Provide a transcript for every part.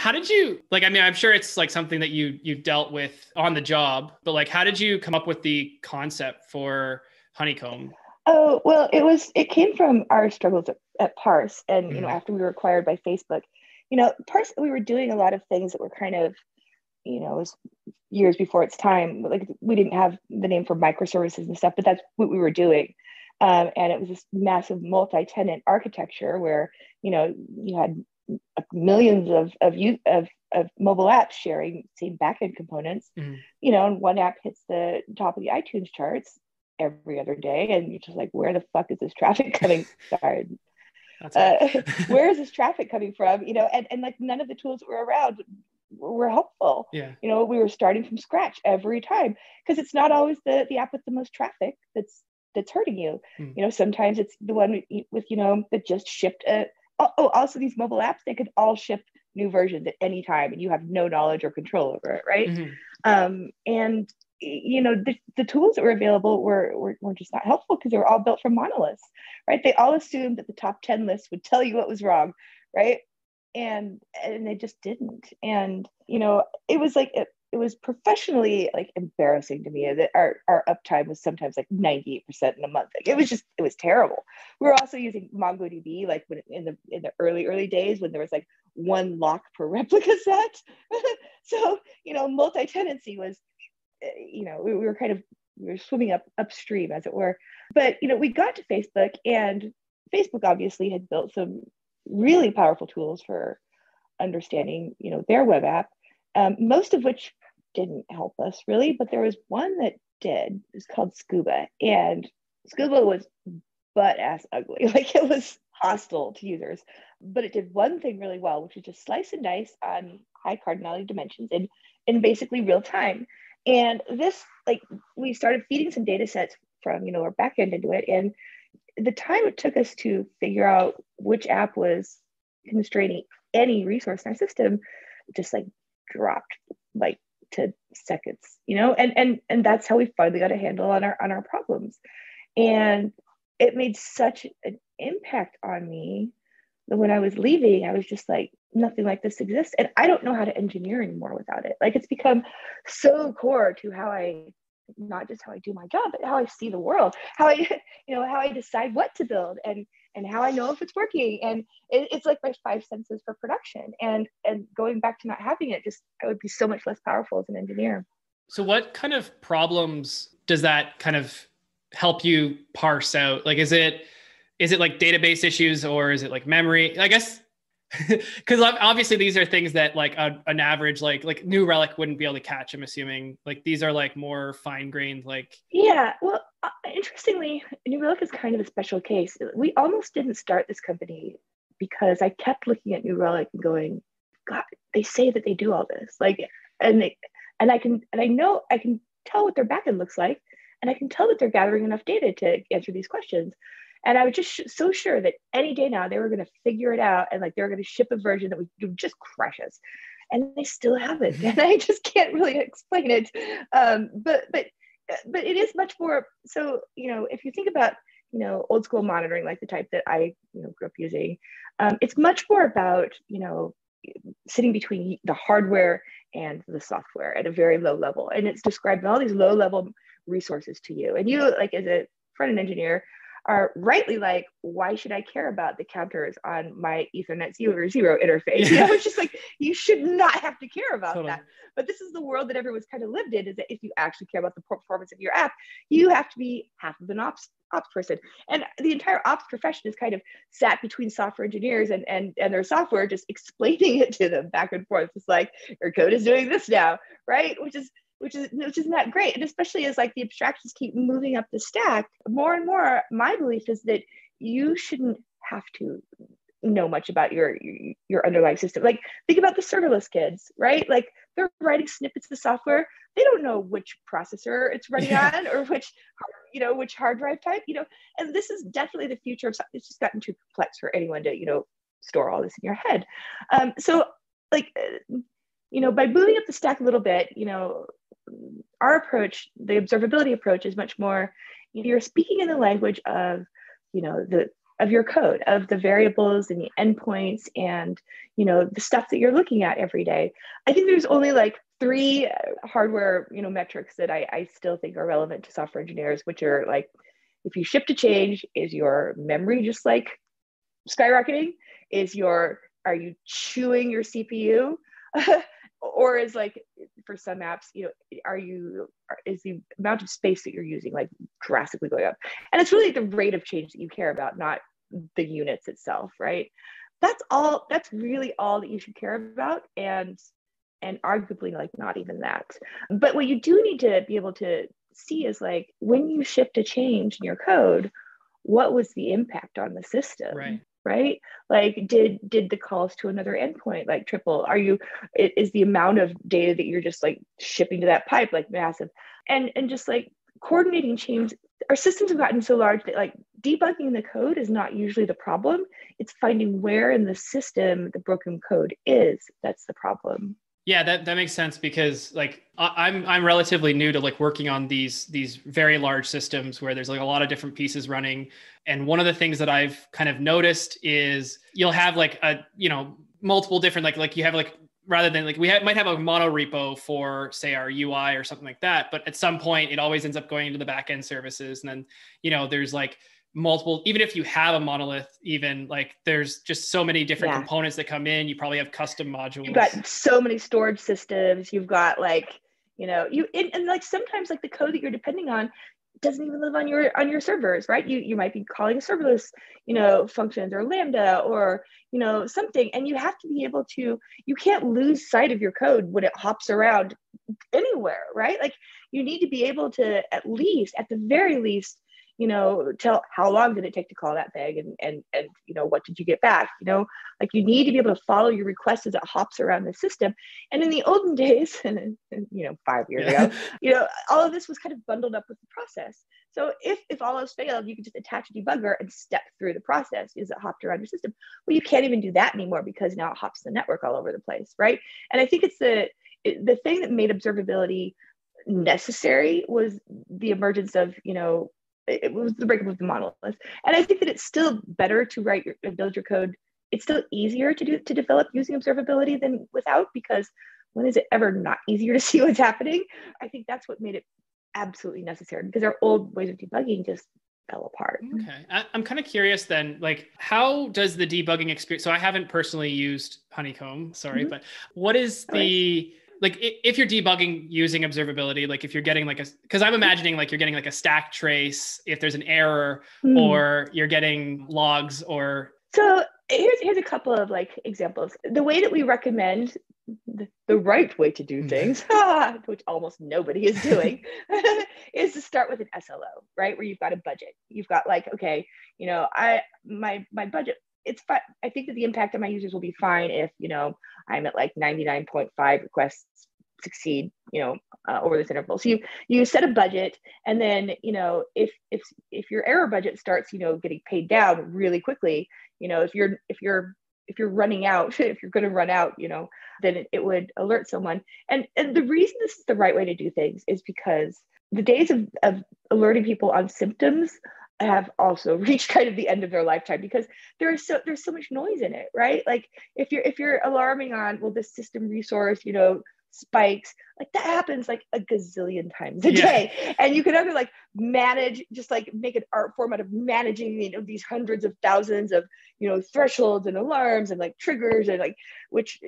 How did you, like, I mean, I'm sure it's like something that you've dealt with on the job, but like, how did you come up with the concept for Honeycomb? Oh, well, it came from our struggles at Parse. And, Mhm. after we were acquired by Facebook, Parse, we were doing a lot of things that were kind of, it was years before its time. Like we didn't have the name for microservices and stuff, but that's what we were doing. And it was this massive multi-tenant architecture where, you had millions of mobile apps sharing same backend components, Mhm. And one app hits the top of the iTunes charts every other day, and you're just like, where the fuck is this traffic coming? Sorry, That's all where right. is this traffic coming from? And like none of the tools that were around were helpful. Yeah. We were starting from scratch every time because it's not always the app with the most traffic that's hurting you. Mm. Sometimes it's the one with that just shipped a. Oh, also these mobile apps, they could all ship new versions at any time, and you have no knowledge or control over it, right? Mhm. And the tools that were available were just not helpful because they were all built from monoliths, right? They all assumed that the top 10 list would tell you what was wrong, right? And they just didn't. And it was like it was professionally like embarrassing to me that our uptime was sometimes like 98% in a month. Like it was terrible. We were also using MongoDB like when in the early days when there was like one lock per replica set. So multi-tenancy was we were kind of we were swimming upstream as it were. But we got to Facebook, and Facebook obviously had built some really powerful tools for understanding their web app, most of which didn't help us really, but there was one that did. It's called Scuba, and Scuba was butt ass ugly. Like it was hostile to users, but it did one thing really well, which is just slice and dice on high cardinality dimensions in basically real time. And this, like, we started feeding some data sets from our backend into it, and the time it took us to figure out which app was constraining any resource in our system just like dropped like to seconds, and that's how we finally got a handle on our problems. And it made such an impact on me that when I was leaving, I was just like, nothing like this exists. And I don't know how to engineer anymore without it. Like it's become so core to how I, not just how I do my job, but how I see the world, how I, how I decide what to build and how I know if it's working. And it's like my five senses for production. And going back to not having it, just I would be so much less powerful as an engineer. So what kind of problems does that kind of help you parse out? Like, is it like database issues or is it like memory? I guess because obviously these are things that like an average like New Relic wouldn't be able to catch. I'm assuming like these are like more fine grained. Like Yeah, well, interestingly, New Relic is kind of a special case. We almost didn't start this company because I kept looking at New Relic and going, God, they say that they do all this, like, and they, and I know I can tell what their backend looks like, and I can tell that they're gathering enough data to answer these questions. And I was just so sure that any day now they were going to figure it out, and like they were going to ship a version that would just crush us, and they still haven't. And I just can't really explain it. But it is much more. So if you think about old school monitoring, like the type that I grew up using, it's much more about sitting between the hardware and the software at a very low level, and it's describing all these low level resources to you, and you, like, as a front end engineer, are rightly like, why should I care about the counters on my Ethernet 0 interface? yeah, It's just like, you should not have to care about totally. that. But this is the world that everyone's kind of lived in, is that if you actually care about the performance of your app, you have to be half of an ops person. And the entire ops profession is kind of sat between software engineers and their software, just explaining it to them back and forth. It's like, your code is doing this now, right? Which is not great. And especially as like the abstractions keep moving up the stack, more and more, my belief is that you shouldn't have to know much about your underlying system. Like, think about the serverless kids, right? Like, they're writing snippets of software. They don't know which processor it's running Yeah. on, or which hard drive type, and this is definitely the future of. It's just gotten too complex for anyone to store all this in your head. So like, by moving up the stack a little bit, our approach, the observability approach, is much more, you're speaking in the language of, the of your code, of the variables and the endpoints and, the stuff that you're looking at every day. I think there's only like 3 hardware, metrics that I still think are relevant to software engineers, which are like, if you ship to change, is your memory just like skyrocketing? Are you chewing your CPU? Or is like, for some apps, is the amount of space that you're using like drastically going up? And it's really the rate of change that you care about, not the units itself, right? That's really all that you should care about. And arguably like not even that. But what you do need to be able to see is like, when you shift a change in your code, what was the impact on the system? Right? Like, did the calls to another endpoint like triple? Is the amount of data that you're just like shipping to that pipe like massive? And just like coordinating change, our systems have gotten so large that like debugging the code is not usually the problem. It's finding where in the system the broken code is. That's the problem. Yeah, that makes sense, because like I'm relatively new to like working on these very large systems where there's like a lot of different pieces running. And one of the things that I've kind of noticed is you'll have like multiple different like you have like, rather than like might have a mono repo for say our UI or something like that, but at some point it always ends up going into the backend services, and then there's like multiple, even if you have a monolith, even like there's just so many different components that come in. You probably have custom modules. You've got so many storage systems. You've got like, and like sometimes like the code that you're depending on doesn't even live on your servers, right? You might be calling serverless, functions or Lambda or, something. And you have to be able to, you can't lose sight of your code when it hops around anywhere, right? Like you need to be able to at the very least, tell how long did it take to call that thing and what did you get back? Like you need to be able to follow your request as it hops around the system. And in the olden days, and 5 years ago, all of this was kind of bundled up with the process. So if all else failed, you could just attach a debugger and step through the process as it hopped around your system. Well, you can't even do that anymore because now it hops the network all over the place, right? And I think it's the thing that made observability necessary was the emergence of, it was the breakup of the monolith. And I think that it's still better to write and build your code. It's still easier to develop using observability than without, because when is it ever not easier to see what's happening? I think that's what made it absolutely necessary, because our old ways of debugging just fell apart. Okay. I'm kind of curious then, like, how does the debugging experience, so I haven't personally used Honeycomb, sorry, but what is like if you're debugging using observability, like if you're getting like because I'm imagining like you're getting like a stack trace if there's an error, or you're getting logs or. So here's a couple of like examples. The way that we recommend the right way to do things, which almost nobody is doing, is to start with an SLO, right? Where you've got a budget. You've got like, okay, my budget, it's fine. I think that the impact on my users will be fine if, I'm at like 99.5 requests succeed, over this interval. So you set a budget, and then, if your error budget starts, getting paid down really quickly, if you're running out, if you're going to run out, then it would alert someone. And the reason this is the right way to do things is because the days of alerting people on symptoms have also reached kind of the end of their lifetime, because there's so much noise in it, right? Like if you're alarming on, well, this system resource, spikes, like that happens like a gazillion times a day. And you can either like manage, just like make an art form out of managing, these hundreds of thousands of, thresholds and alarms and like triggers and like, which,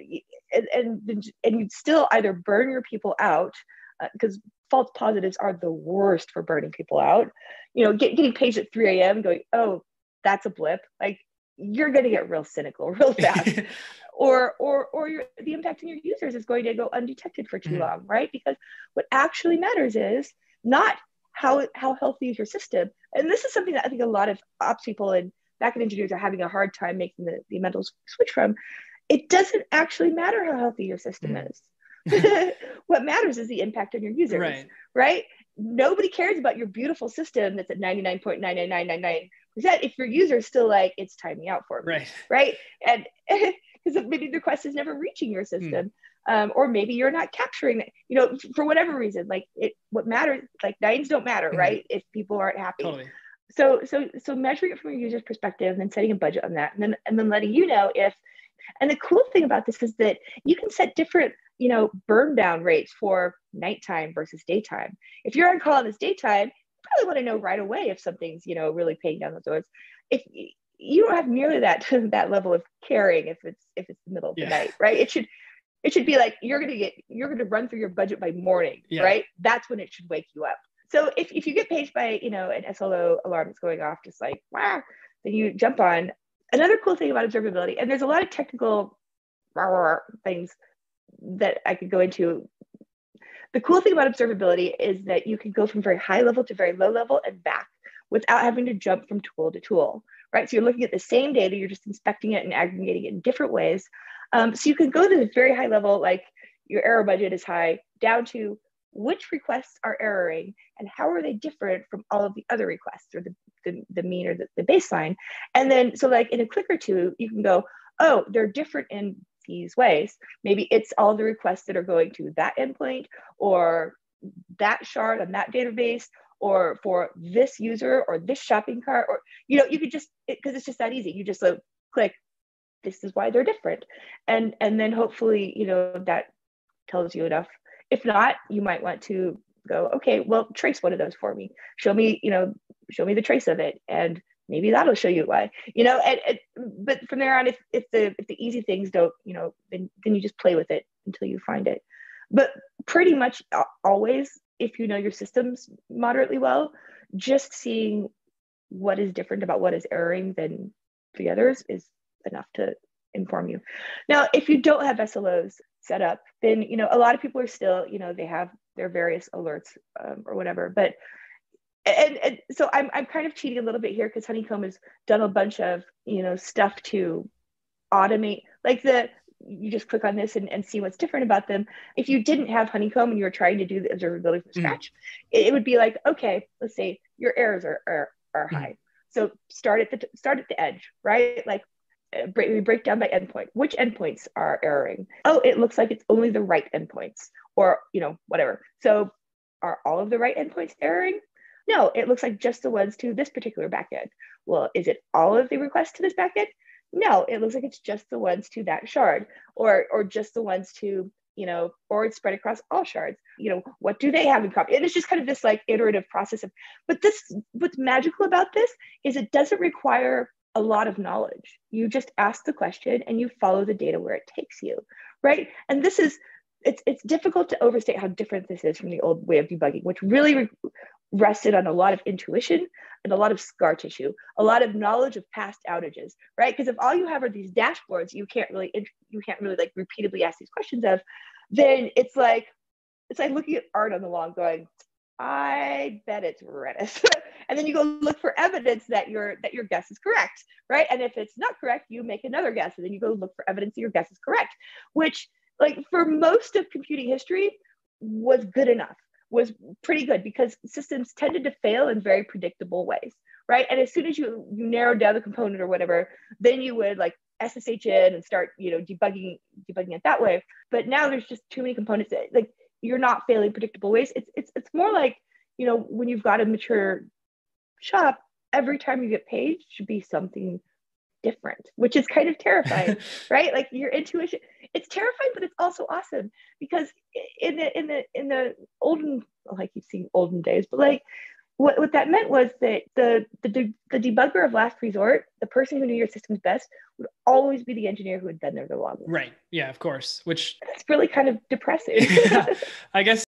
and you'd still either burn your people out, because false positives are the worst for burning people out. Getting paged at 3 a.m. going, oh, that's a blip. Like you're going to get real cynical real fast. or the impact on your users is going to go undetected for too long, right? Because what actually matters is not how healthy is your system. And this is something that I think a lot of ops people and backend engineers are having a hard time making the mental switch from. It doesn't actually matter how healthy your system is. What matters is the impact on your users, right? Nobody cares about your beautiful system that's at 99.99999% if your user is still like, it's timing out for me, right? And because maybe the request is never reaching your system, or maybe you're not capturing it, for whatever reason. Like what matters, like nines don't matter, right? If people aren't happy. Totally. So measuring it from a user's perspective and then setting a budget on that, and then letting you know if, and the cool thing about this is that you can set different, burn down rates for nighttime versus daytime. If you're on call and it's daytime, you probably want to know right away if something's, really paying down those odds. If you don't have nearly that that level of caring if it's the middle of the night, right? It should be like you're gonna run through your budget by morning, right? That's when it should wake you up. So if you get paged by, an SLO alarm that's going off, just like, wow, then you jump on. Another cool thing about observability, and there's a lot of technical things that I could go into. The cool thing about observability is that you can go from very high level to very low level and back without having to jump from tool to tool, right? So you're looking at the same data, you're just inspecting it and aggregating it in different ways. So you can go to the very high level, like your error budget is high, down to which requests are erroring and how are they different from all of the other requests, or the mean, or the baseline. And then, so like in a click or two, you can go, oh, they're different in these ways. Maybe it's all the requests that are going to that endpoint or that shard on that database, or for this user or this shopping cart, or, you could just, because it's just that easy. You just click, this is why they're different. And then hopefully, that tells you enough. If not, you might want to go, okay, well, trace one of those for me. Show me the trace of it, and maybe that'll show you why. But from there on, if the easy things don't, then you just play with it until you find it. But pretty much always, if you know your systems moderately well, just seeing what is different about what is erroring than the others is enough to inform you. Now, if you don't have SLOs set up, then, a lot of people are still, they have their various alerts or whatever. But, and so I'm kind of cheating a little bit here, because Honeycomb has done a bunch of, stuff to automate, like you just click on this and see what's different about them. If you didn't have Honeycomb and you were trying to do the observability from scratch, it would be like, okay, let's say your errors are high. So start at the edge, right? Like, we break down by endpoint. Which endpoints are erroring? Oh, it looks like it's only the right endpoints, or, whatever. So are all of the right endpoints erroring? No, it looks like just the ones to this particular backend. Well, is it all of the requests to this backend? No, it looks like it's just the ones to that shard, or just the ones to, or it's spread across all shards. What do they have in common? And it's just kind of this like iterative process but what's magical about this is it doesn't require a lot of knowledge. You just ask the question and you follow the data where it takes you, right? And it's difficult to overstate how different this is from the old way of debugging, which really rested on a lot of intuition and a lot of scar tissue, a lot of knowledge of past outages, right? Because if all you have are these dashboards you can't really like repeatedly ask these questions of, then it's like looking at art on the wall going, I bet it's Redis. And then you go look for evidence that your guess is correct, right? And if it's not correct, you make another guess, and then you go look for evidence that your guess is correct, which, like, for most of computing history was good enough, was pretty good, because systems tended to fail in very predictable ways, right? And as soon as you narrowed down the component or whatever, then you would like SSH in and start, debugging it that way. But now there's just too many components that, like, you're not failing predictable ways. It's more like, when you've got a mature shop, every time you get paid should be something different, which is kind of terrifying, right? Like, your intuition, it's terrifying, but it's also awesome, because in the olden, like, you've seen olden days, but like what that meant was that the debugger of last resort, the person who knew your systems best, would always be the engineer who had been there the longest. Right. Yeah, of course. Which it's really kind of depressing. I guess